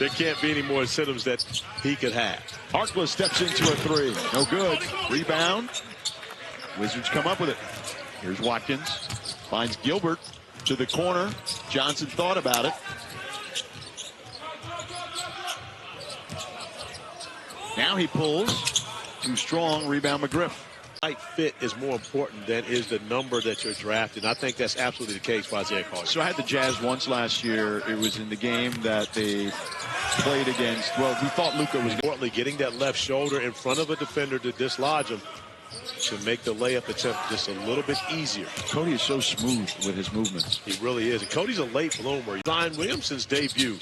There can't be any more incentives that he could have. Harkless steps into a three. No good. Rebound. Wizards come up with it. Here's Watkins. Finds Gilbert to the corner. Johnson thought about it. Now he pulls. Too strong. Rebound McGriff. Right fit is more important than is the number that you're drafting. I think that's absolutely the case for Isaiah Carter. So I had the Jazz once last year. It was in the game that they played against. Well, we thought Luka was importantly getting that left shoulder in front of a defender to dislodge him to make the layup attempt just a little bit easier. Cody is so smooth with his movements. He really is. And Cody's a late bloomer. Zion Williamson's debut.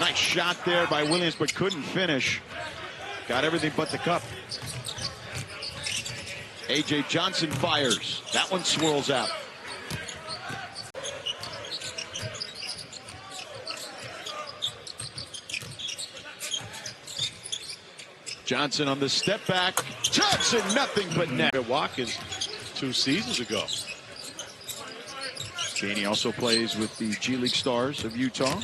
Nice shot there by Williams, but couldn't finish. Got everything but the cup. A.J. Johnson fires. That one swirls out. Johnson on the step back. Johnson, nothing but net. Watkins 2 seasons ago. Chaney also plays with the G League Stars of Utah.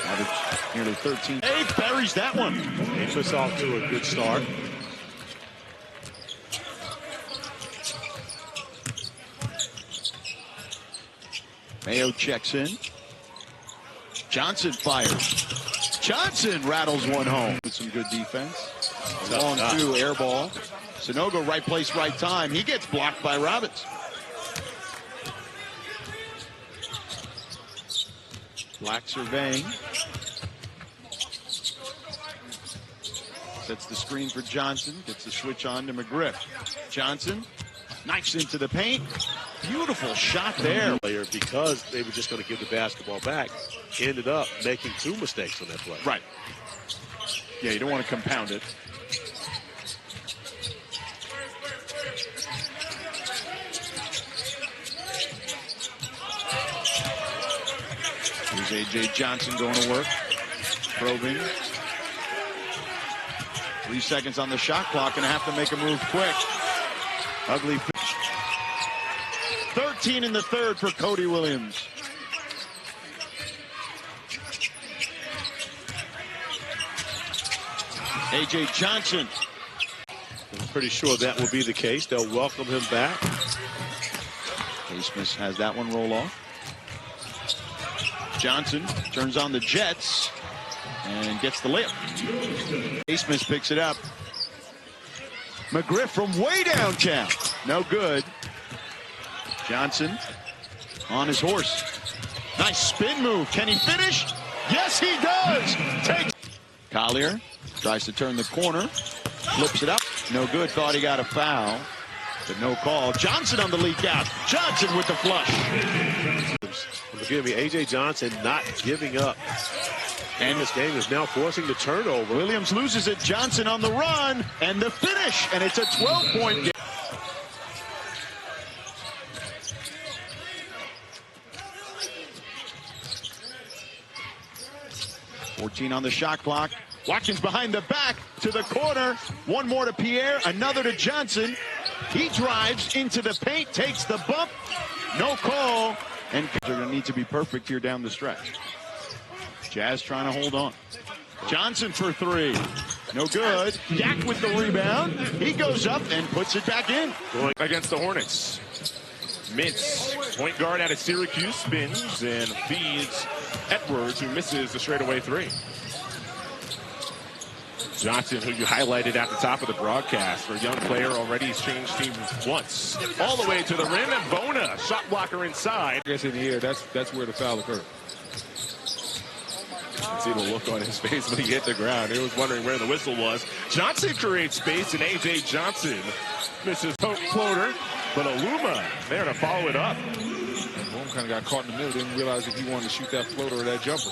Average nearly 13. Hey, buries that one. He puts off to a good start. Mayo checks in. Johnson fires. Johnson rattles one home with some good defense. Long two, air ball. Sanogo, right place, right time. He gets blocked by Robbins. Black surveying. Sets the screen for Johnson. Gets the switch on to McGriff. Johnson knifes into the paint. Beautiful shot there. Because they were just going to give the basketball back. Ended up making 2 mistakes on that play. Right. Yeah, you don't want to compound it. Here's A.J. Johnson going to work. Probing. 3 seconds on the shot clock, and have to make a move quick. Ugly pitch. 13 in the third for Cody Williams. A.J. Johnson. I'm pretty sure that will be the case. They'll welcome him back. Smith has that one roll off. Johnson turns on the Jets and gets the layup. Smith picks it up. McGriff from way downtown. No good. Johnson on his horse. Nice spin move. Can he finish? Yes, he does. Collier tries to turn the corner. Flips it up. No good. Thought he got a foul. But no call. Johnson on the leak out. Johnson with the flush. Forgive me, A.J. Johnson not giving up. And this game is now forcing the turnover. Williams loses it. Johnson on the run. And the finish. And it's a 12-point game. On the shot clock. Watkins behind the back to the corner. One more to Pierre, another to Johnson. He drives into the paint, takes the bump. No call. And they're going to need to be perfect here down the stretch. Jazz trying to hold on. Johnson for 3. No good. Dak with the rebound. He goes up and puts it back in. Going against the Hornets. Mintz, point guard out of Syracuse, spins and feeds Edwards, who misses the straightaway 3. Johnson, who you highlighted at the top of the broadcast, for a young player, already has changed teams once. All the way to the rim, and Bona, shot blocker inside. I guess in the air, that's where the foul occurred. See the look on his face when he hit the ground. He was wondering where the whistle was. Johnson creates space, and A.J. Johnson misses floater, but Aluma there to follow it up. Boom kind of got caught in the middle, didn't realize if he wanted to shoot that floater or that jumper.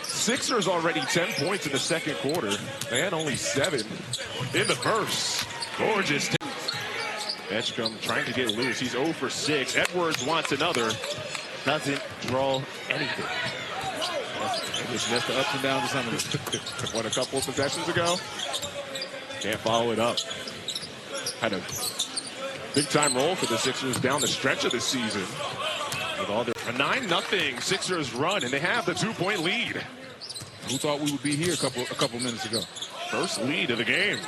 Sixers already 10 points in the second quarter. They had only 7 in the first. Gorgeous. Edgecombe trying to get loose. He's 0 for 6. Edwards wants another. Doesn't draw anything. Just missed the ups and downs of some of it. What, a couple of possessions ago? Can't follow it up. Had a big-time role for the Sixers down the stretch of the season. with all their a 9-0 Sixers run, and they have the 2-point lead. Who thought we would be here a couple minutes ago? First lead of the game.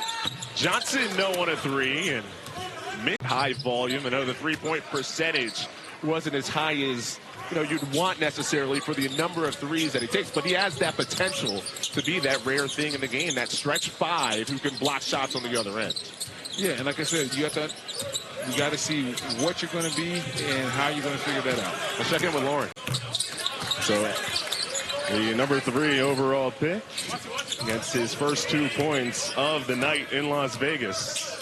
Johnson no on a three, and mid-high volume. I know the three-point percentage wasn't as high as you'd want necessarily for the number of threes that he takes, but he has that potential to be that rare thing in the game, that stretch five who can block shots on the other end. Yeah, and like I said, you got to see what you're going to be and how you're going to figure that out. Let's check in with Lauren. So the number 3 overall pick gets his first 2 points of the night in Las Vegas.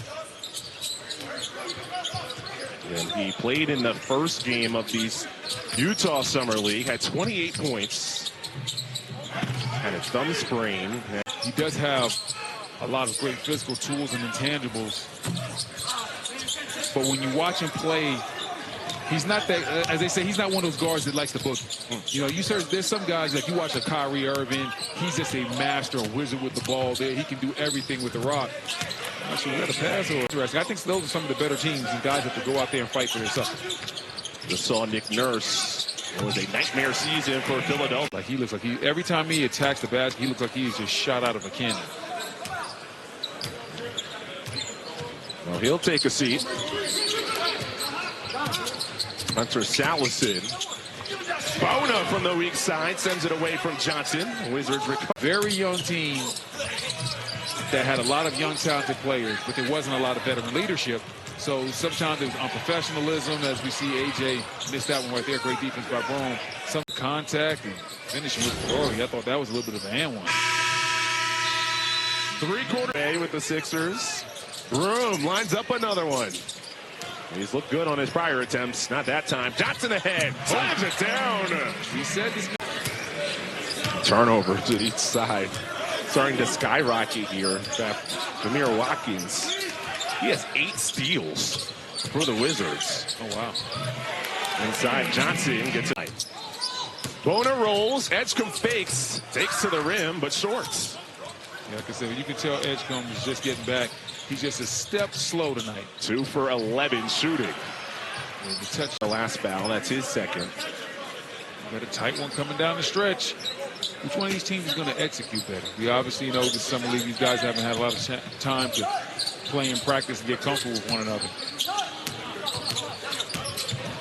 And he played in the first game of these Utah Summer League, had 28 points, had a thumb sprain. He does have a lot of great physical tools and intangibles, but when you watch him play, he's not that, as they say, he's not one of those guards that likes to boogie. There's some guys, like you watch a Kyrie Irving, he's just a master, a wizard with the ball there. He can do everything with the rock. Actually, we got a pass or interesting. I think those are some of the better teams and guys that have to go out there and fight for their stuff. Just saw Nick Nurse. It was a nightmare season for Philadelphia. Like he looks like every time he attacks the basket, he looks like he's just shot out of a cannon. Well, he'll take a seat. Hunter Salison. Bona from the weak side sends it away from Johnson. Wizards recover. Very young team that had a lot of young talented players, but there wasn't a lot of veteran leadership. So sometimes there's unprofessionalism, as we see AJ missed that one right there. Great defense by Broome. Some contact and finishing with authority. I thought that was a little bit of an and one. 3-quarter with the Sixers. Broome lines up another one. He's looked good on his prior attempts. Not that time. Johnson ahead. Slams it down. He said this. Turnover to each side. Starting to skyrocket here. In fact, Demir Watkins, he has 8 steals for the Wizards. Oh, wow. Inside, Johnson gets it. Bona rolls. Edgecombe fakes. Takes to the rim, but shorts. Yeah, like I said, you can tell Edgecombe is just getting back. He's just a step slow tonight. 2 for 11 shooting. The touch the last foul. That's his second. Got a tight one coming down the stretch. Which one of these teams is going to execute better? We obviously know the Summer League, these guys haven't had a lot of time to play and practice and get comfortable with one another.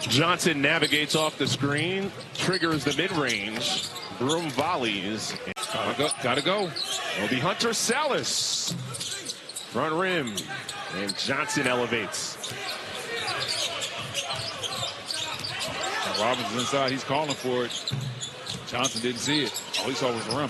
Johnson navigates off the screen, triggers the mid-range. Broome volleys. Gotta go. It'll be Hunter Salis. Front rim. And Johnson elevates. Robbins is inside. He's calling for it. Johnson didn't see it. All he saw was the rim.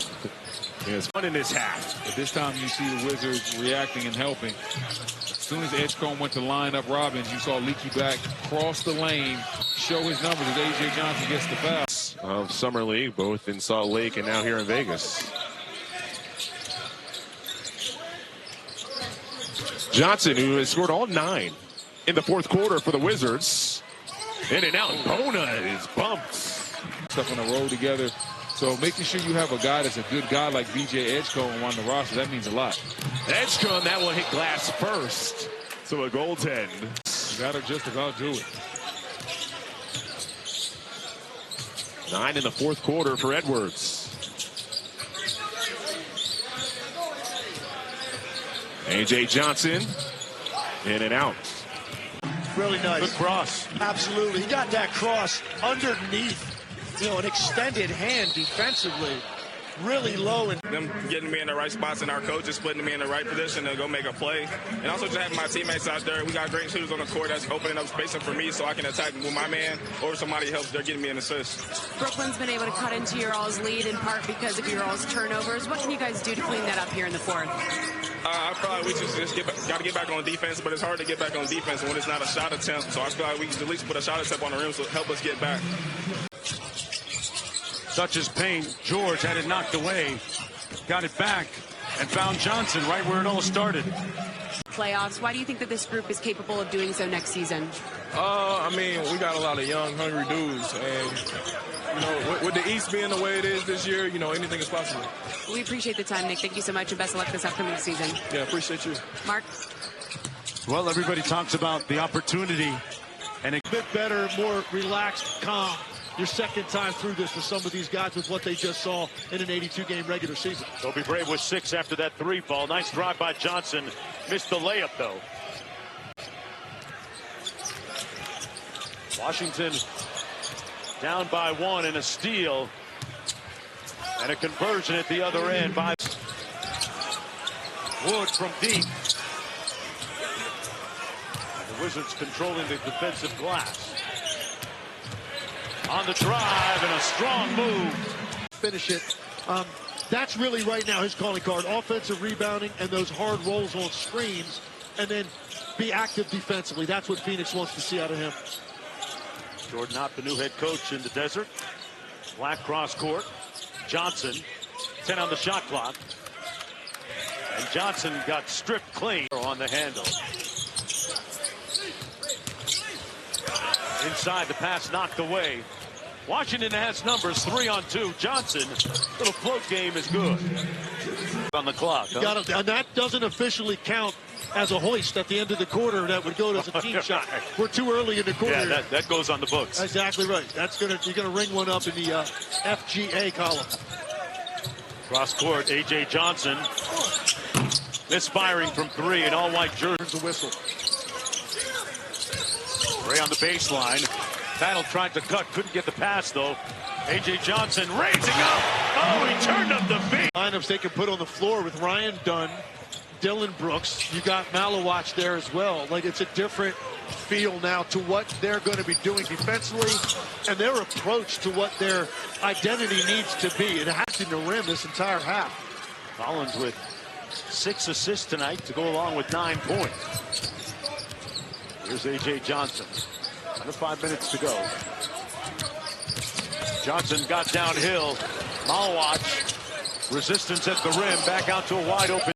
There's fun in this half. But this time you see the Wizards reacting and helping. As soon as Edgecombe went to line up Robbins, you saw Leaky back cross the lane, show his numbers as A.J. Johnson gets the foul. Of Summer League, both in Salt Lake and now here in Vegas. Johnson, who has scored all 9 in the fourth quarter for the Wizards. In and out. Bona is bumped. Stuff on the road together. So making sure you have a guy that's a good guy like B.J. Edgecombe on the roster, that means a lot. Edgecombe, that one hit glass first. So a goaltend. You got to just about do it. 9 in the fourth quarter for Edwards. A.J. Johnson, in and out. Really nice. Good cross. Absolutely. He got that cross underneath. An extended hand defensively. Really low. And them getting me in the right spots and our coaches putting me in the right position to go make a play. And also just having my teammates out there. We got great shooters on the court that's opening up spacing for me so I can attack with my man or somebody else. They're getting me an assist. Brooklyn's been able to cut into your all's lead in part because of your all's turnovers. What can you guys do to clean that up here in the fourth? I feel like we just got to get back on defense, but it's hard to get back on defense when it's not a shot attempt. So I feel like we can at least put a shot attempt on the rim to help us get back. Touches paint. George had it knocked away. Got it back and found Johnson right where it all started. Playoffs. Why do you think that this group is capable of doing so next season? I mean, we got a lot of young, hungry dudes. And, with the East being the way it is this year, anything is possible. We appreciate the time, Nick. Thank you so much, and best of luck this upcoming season. Yeah, appreciate you. Mark? Well, everybody talks about the opportunity. And a bit better, more relaxed, calm. your second time through this for some of these guys with what they just saw in an 82-game regular season. They'll be brave with 6 after that 3 ball. Nice drive by Johnson. Missed the layup, though. Washington down by 1 and a steal. And a conversion at the other end by Wood from deep. The Wizards controlling the defensive glass. On the drive and a strong move. Finish it. That's really right now his calling card. Offensive rebounding and those hard rolls on screens, and then be active defensively. That's what Phoenix wants to see out of him. Jordan Hop, the new head coach in the desert. Black cross court. Johnson, 10 on the shot clock. And Johnson got stripped clean on the handle. Inside, the pass knocked away. Washington has numbers, 3 on 2. Johnson, little float game is good. On the clock. Huh? And that doesn't officially count as a hoist at the end of the quarter. That would go as a team shot. We're too early in the quarter. Yeah, that goes on the books. Exactly right. You're gonna ring one up in the FGA column. Cross court, A.J. Johnson. Misfiring from 3 in all-white jersey. The whistle. Ray on the baseline. Battle tried to cut, couldn't get the pass though. A.J. Johnson raising up. Oh, he turned up the beat. Lineups they can put on the floor with Ryan Dunn, Dylan Brooks. You got Malowatch there as well. Like, it's a different feel now to what they're going to be doing defensively and their approach to what their identity needs to be. It has to rim this entire half. Collins with 6 assists tonight to go along with 9 points. Here's A.J. Johnson. Under 5 minutes to go. Johnson got downhill. Malowatch. Resistance at the rim. Back out to a wide open.